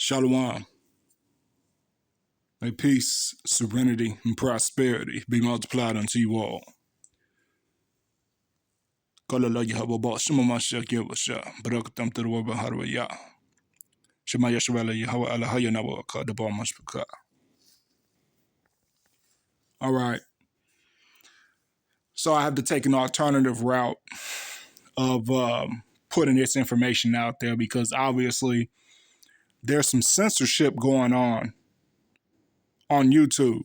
Shalom. May peace, serenity, and prosperity be multiplied unto you all. Kalala Yahweh Shema Mashiach Yevasha, Barakatam Terwaba Harwaya, Shema Yashwala Yahweh Alahaya Nawaka, the Mashpaka. All right. So I have to take an alternative route of putting this information out there because obviously there's some censorship going on YouTube.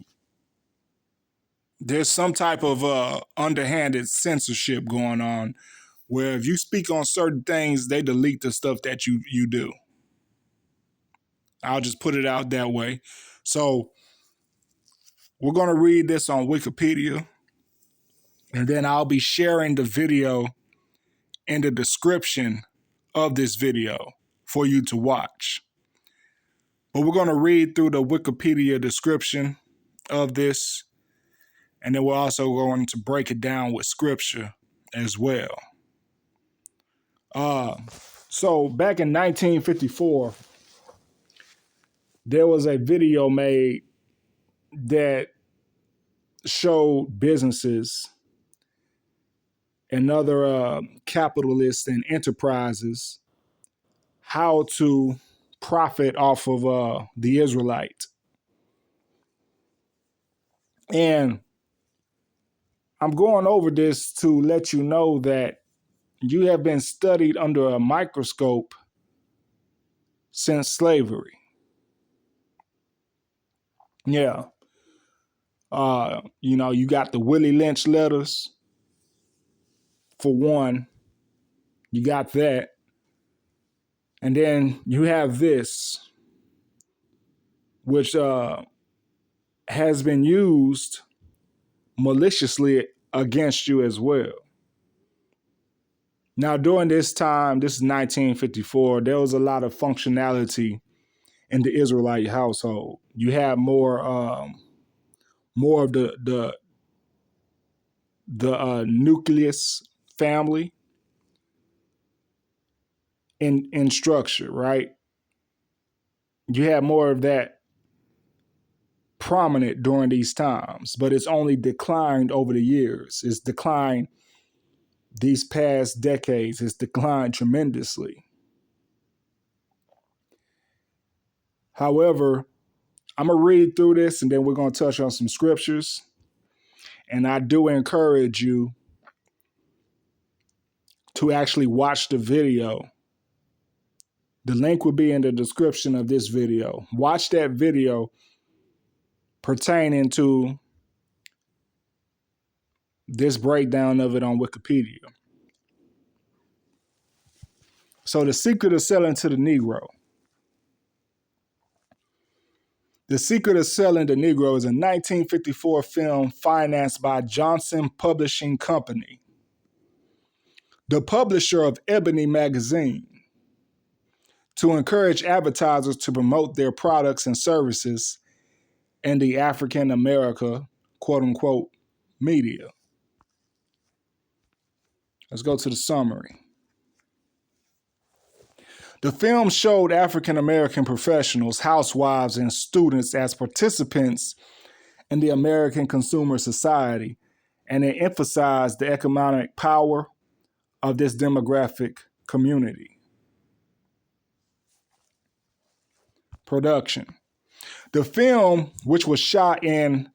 There's some type of underhanded censorship going on where if you speak on certain things, they delete the stuff that you do. I'll just put it out that way. So we're going to read this on Wikipedia, and then I'll be sharing the video in the description of this video for you to watch. But we're going to read through the Wikipedia description of this, and then we're also going to break it down with scripture as well. So back in 1954, there was a video made that showed businesses and other capitalists and enterprises how to profit off of the Israelite. And I'm going over this to let you know that you have been studied under a microscope since slavery. Yeah. You got the Willie Lynch letters, for one. You got that. And then you have this, which has been used maliciously against you as well. Now, during this time, this is 1954, there was a lot of functionality in the Israelite household. You had more of the nucleus family in structure, right? You had more of that prominent during these times, but it's only declined over the years. It's declined these past decades. It's declined tremendously. However, I'm going to read through this and then we're going to touch on some scriptures. And I do encourage you to actually watch the video. The link will be in the description of this video. Watch that video pertaining to this breakdown of it on Wikipedia. So the secret of selling to the Negro. The Secret of Selling the Negro is a 1954 film financed by Johnson Publishing Company, the publisher of Ebony magazine, to encourage advertisers to promote their products and services in the African America, quote unquote, media. Let's go to the summary. The film showed African American professionals, housewives, and students as participants in the American consumer society, and it emphasized the economic power of this demographic community. Production. The film, which was shot in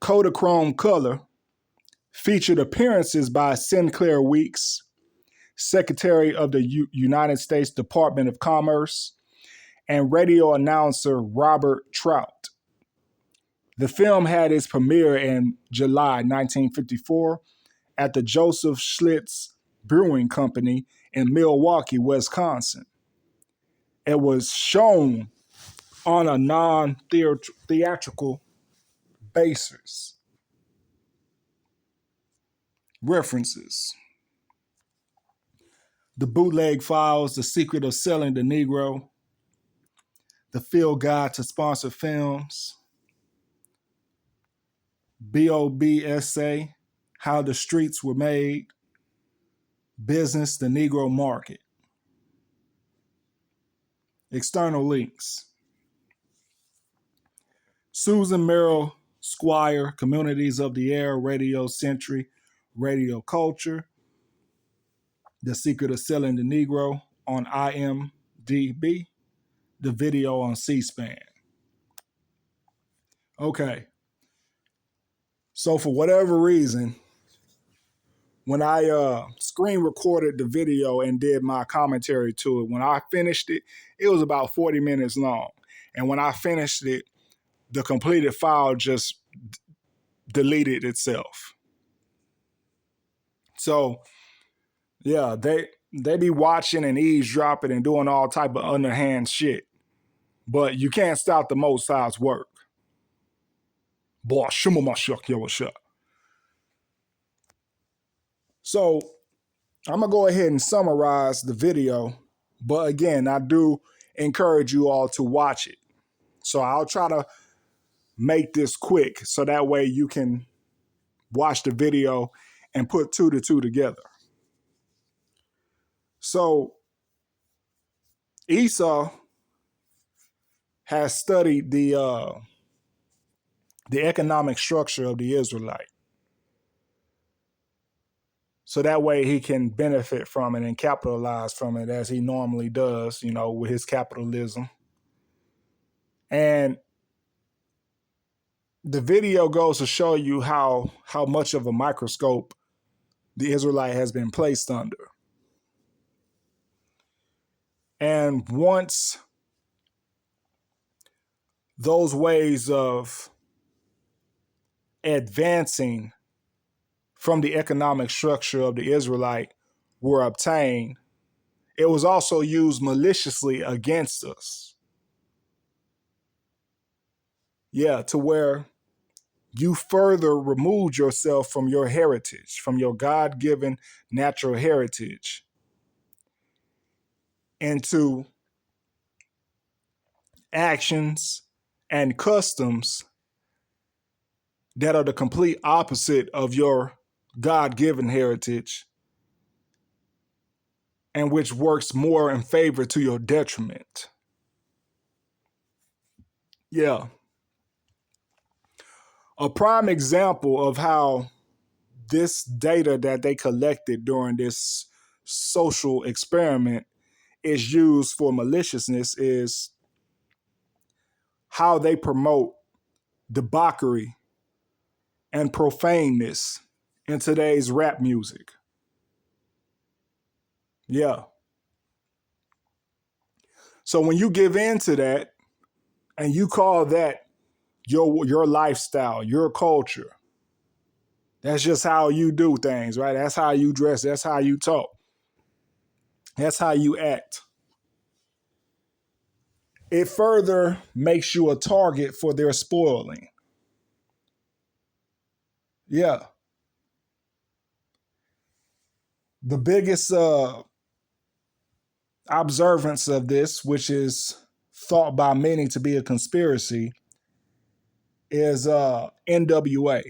Kodachrome color, featured appearances by Sinclair Weeks, Secretary of the United States Department of Commerce, and radio announcer Robert Trout. The film had its premiere in July 1954 at the Joseph Schlitz Brewing Company in Milwaukee, Wisconsin. It was shown on a non-theatrical basis. References. The Bootleg Files, The Secret of Selling the Negro, The Field Guide to Sponsored Films, BOBSA, How the Streets Were Made, Business, the Negro Market. External links. Susan Merrill Squire, Communities of the Air, Radio Century, Radio Culture, The Secret of Selling the Negro on IMDb, the video on C-SPAN. Okay. So for whatever reason, when I screen recorded the video and did my commentary to it, when I finished it, it was about 40 minutes long. And when I finished it, the completed file just deleted itself. So yeah, they be watching and eavesdropping and doing all type of underhand shit. But you can't stop the Most High's work. Boy, shuma my shuck, yo, what's up? So I'm gonna go ahead and summarize the video. But again, I do encourage you all to watch it. So I'll try to make this quick so that way you can watch the video and put two to two together. So Esau has studied the economic structure of the Israelite. So that way he can benefit from it and capitalize from it as he normally does, you know, with his capitalism. And the video goes to show you how much of a microscope the Israelite has been placed under. And once those ways of advancing from the economic structure of the Israelite were obtained, it was also used maliciously against us. Yeah, to where you further removed yourself from your heritage, from your God-given natural heritage, into actions and customs that are the complete opposite of your God-given heritage, and which works more in favor to your detriment. Yeah. A prime example of how this data that they collected during this social experiment is used for maliciousness is how they promote debauchery and profaneness in today's rap music. Yeah. So when you give in to that and you call that your lifestyle, your culture, that's just how you do things, right? That's how you dress. That's how you talk. That's how you act. It further makes you a target for their spoiling. Yeah. The biggest observance of this, which is thought by many to be a conspiracy, is NWA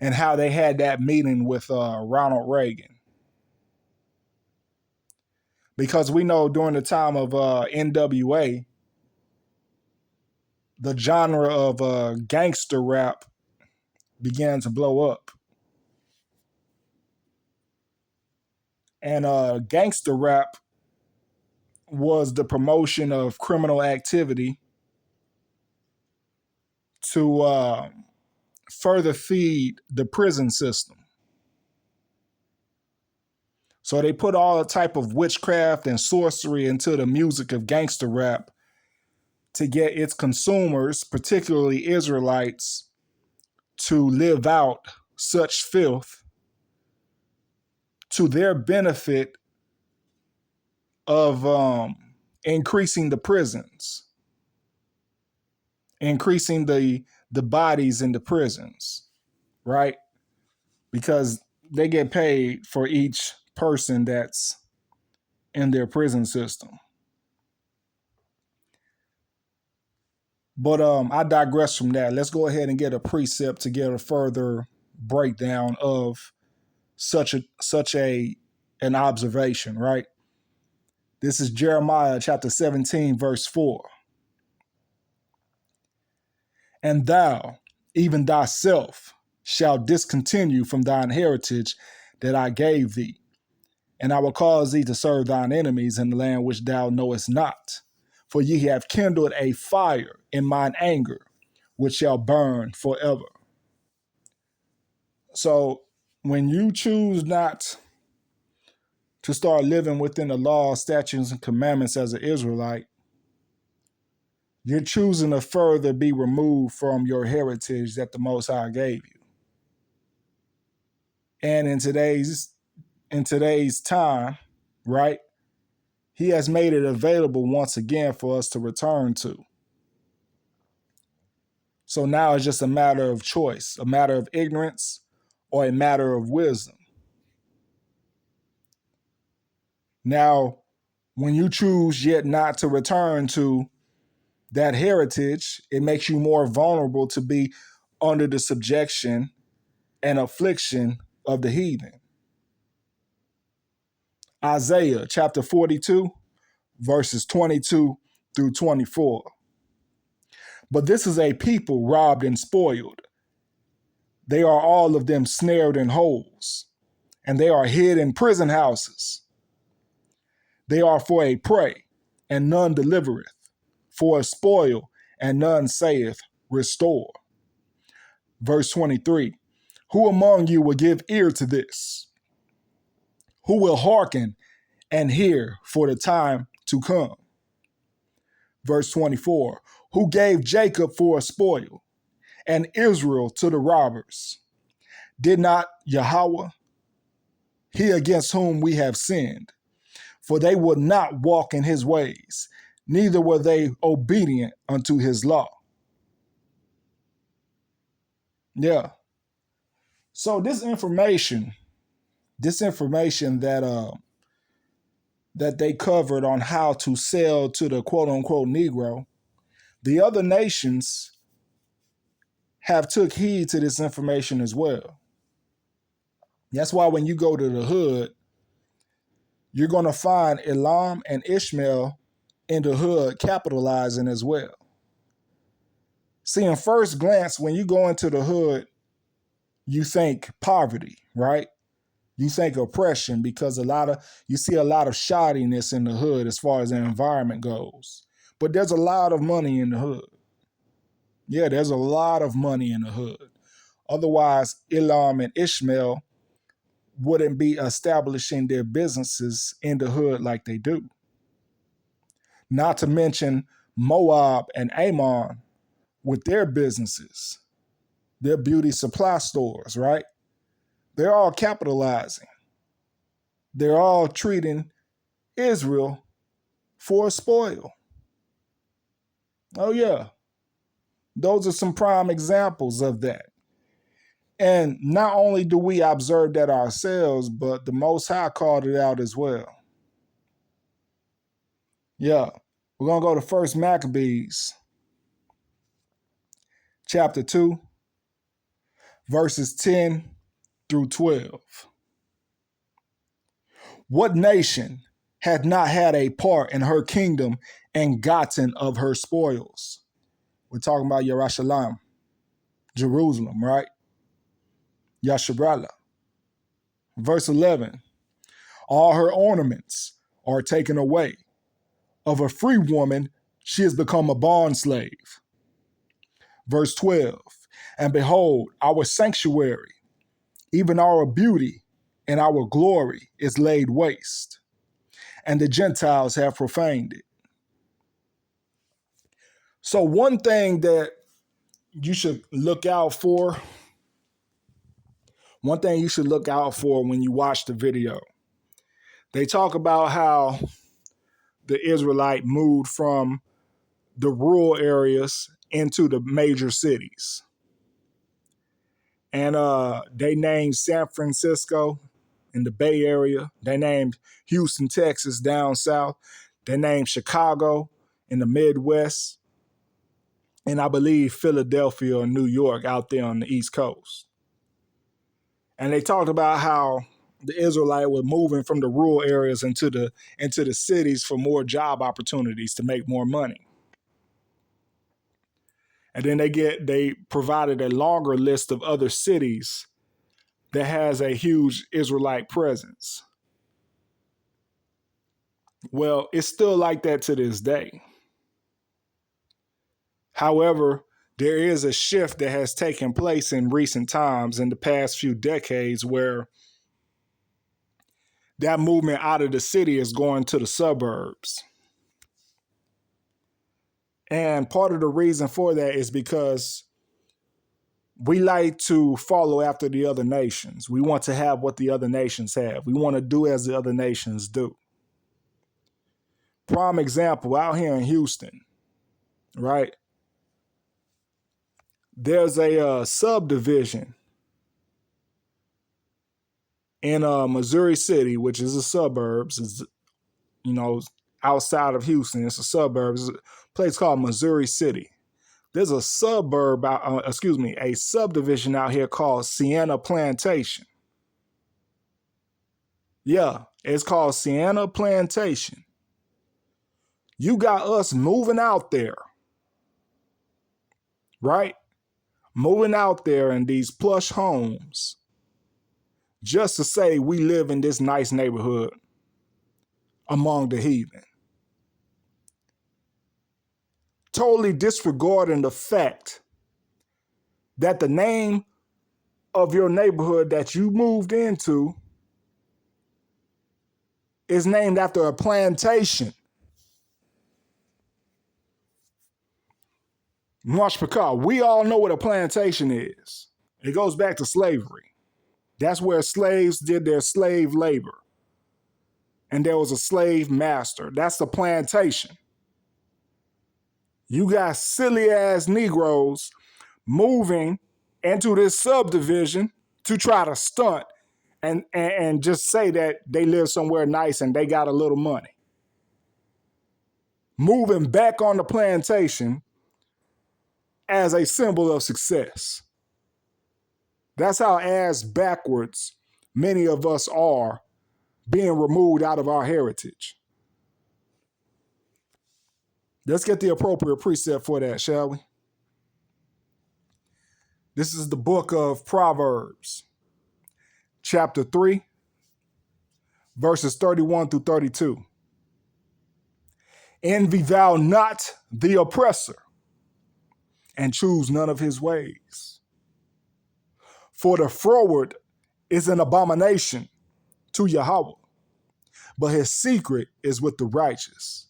and how they had that meeting with Ronald Reagan. Because we know during the time of NWA, the genre of gangster rap began to blow up. And gangster rap was the promotion of criminal activity to further feed the prison system. So they put all the type of witchcraft and sorcery into the music of gangster rap to get its consumers, particularly Israelites, to live out such filth to their benefit of increasing the prisons, increasing the bodies in the prisons, right? Because they get paid for each person that's in their prison system. But I digress from that. Let's go ahead and get a precept to get a further breakdown of such an observation, right? This is Jeremiah chapter 17, verse 4. And thou, even thyself, shalt discontinue from thine heritage that I gave thee. And I will cause thee to serve thine enemies in the land which thou knowest not. For ye have kindled a fire in mine anger, which shall burn forever. So when you choose not to start living within the law, statutes, and commandments as an Israelite, you're choosing to further be removed from your heritage that the Most High gave you. And in today's time, right, He has made it available once again for us to return to. So now it's just a matter of choice, a matter of ignorance, or a matter of wisdom. Now, when you choose yet not to return to that heritage, it makes you more vulnerable to be under the subjection and affliction of the heathen. Isaiah chapter 42, verses 22 through 24. But this is a people robbed and spoiled. They are all of them snared in holes, and they are hid in prison houses. They are for a prey, and none delivereth, for a spoil, and none saith, restore. Verse 23, who among you will give ear to this? Who will hearken and hear for the time to come? Verse 24, who gave Jacob for a spoil, and Israel to the robbers? Did not Yahweh, he against whom we have sinned? For they would not walk in his ways, neither were they obedient unto his law. Yeah. So this information that that they covered on how to sell to the quote unquote Negro, the other nations have took heed to this information as well. That's why when you go to the hood, you're going to find Elam and Ishmael in the hood capitalizing as well. See, in first glance, when you go into the hood, you think poverty, right? You think oppression because you see a lot of shoddiness in the hood as far as the environment goes. But there's a lot of money in the hood. Yeah, there's a lot of money in the hood. Otherwise, Elam and Ishmael wouldn't be establishing their businesses in the hood like they do. Not to mention Moab and Ammon with their businesses, their beauty supply stores, right? They're all capitalizing. They're all treating Israel for a spoil. Oh, yeah. Those are some prime examples of that. And not only do we observe that ourselves, but the Most High called it out as well. Yeah. We're going to go to 1 Maccabees, chapter 2, verses 10 through 12. What nation hath not had a part in her kingdom and gotten of her spoils? We're talking about Yerushalayim, Jerusalem, right? Yasharallah. Verse 11, all her ornaments are taken away. Of a free woman, she has become a bondslave. Verse 12, and behold, our sanctuary, even our beauty and our glory is laid waste, and the Gentiles have profaned it. So one thing that you should look out for, when you watch the video, they talk about how the Israelite moved from the rural areas into the major cities. And they named San Francisco in the Bay Area. They named Houston, Texas down south. They named Chicago in the Midwest. And I believe Philadelphia or New York out there on the East Coast. And they talked about how the Israelite were moving from the rural areas into the cities for more job opportunities to make more money. And then they provided a longer list of other cities that has a huge Israelite presence. Well, it's still like that to this day. However, there is a shift that has taken place in recent times in the past few decades where that movement out of the city is going to the suburbs. And part of the reason for that is because we like to follow after the other nations. We want to have what the other nations have. We want to do as the other nations do. Prime example, out here in Houston, right? There's a subdivision in Missouri City, which is a suburbs. It's, outside of Houston. It's a suburb. It's a place called Missouri City. There's a a subdivision out here called Sienna Plantation. Yeah, it's called Sienna Plantation. You got us moving out there, right? Moving out there in these plush homes just to say we live in this nice neighborhood among the heathen. Totally disregarding the fact that the name of your neighborhood that you moved into is named after a plantation. Marsh Picard, we all know what a plantation is. It goes back to slavery. That's where slaves did their slave labor. And there was a slave master. That's the plantation. You got silly ass Negroes moving into this subdivision to try to stunt and just say that they live somewhere nice and they got a little money. Moving back on the plantation as a symbol of success. That's how ass backwards many of us are being removed out of our heritage. Let's get the appropriate precept for that, shall we? This is the book of Proverbs, chapter 3, verses 31 through 32. Envy thou not the oppressor, and choose none of his ways. For the froward is an abomination to Yahweh, but his secret is with the righteous.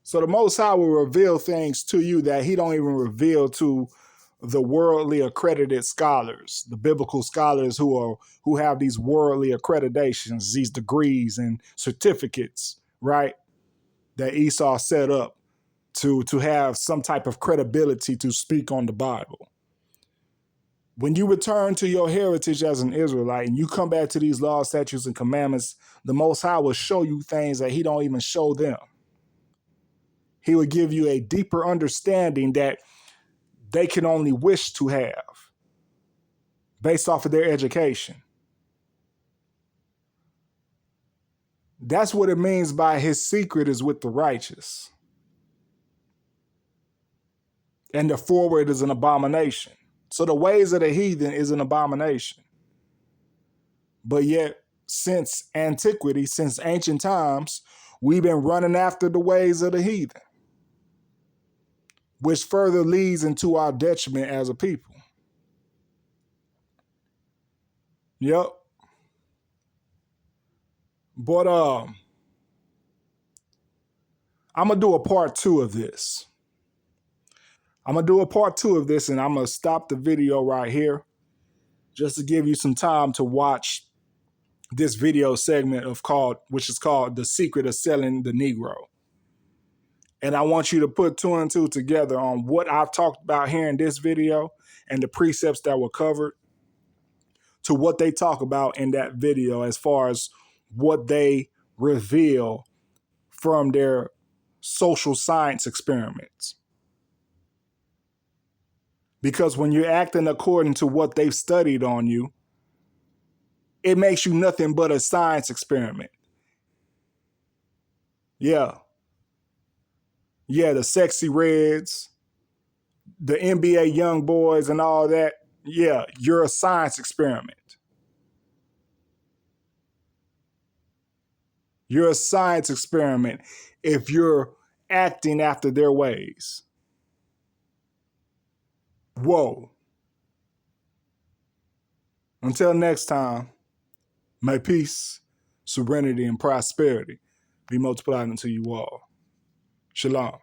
So the Most High will reveal things to you that he don't even reveal to the worldly accredited scholars, the biblical scholars who have these worldly accreditations, these degrees and certificates, right? That Esau set up to have some type of credibility to speak on the Bible. When you return to your heritage as an Israelite and you come back to these laws, statutes, and commandments, the Most High will show you things that he don't even show them. He will give you a deeper understanding that they can only wish to have based off of their education. That's what it means by his secret is with the righteous. And the forward is an abomination. So the ways of the heathen is an abomination. But yet, since antiquity, since ancient times, we've been running after the ways of the heathen, which further leads into our detriment as a people. Yep. But I'm going to do a part 2 of this. And I'm going to stop the video right here just to give you some time to watch this video segment which is called The Secret of Selling the Negro. And I want you to put 2 and 2 together on what I've talked about here in this video and the precepts that were covered to what they talk about in that video as far as what they reveal from their social science experiments. Because when you're acting according to what they've studied on you, it makes you nothing but a science experiment. Yeah. Yeah, the sexy reds, the NBA young boys and all that. Yeah, you're a science experiment. You're a science experiment if you're acting after their ways. Whoa. Until next time, may peace, serenity, and prosperity be multiplied unto you all. Shalom.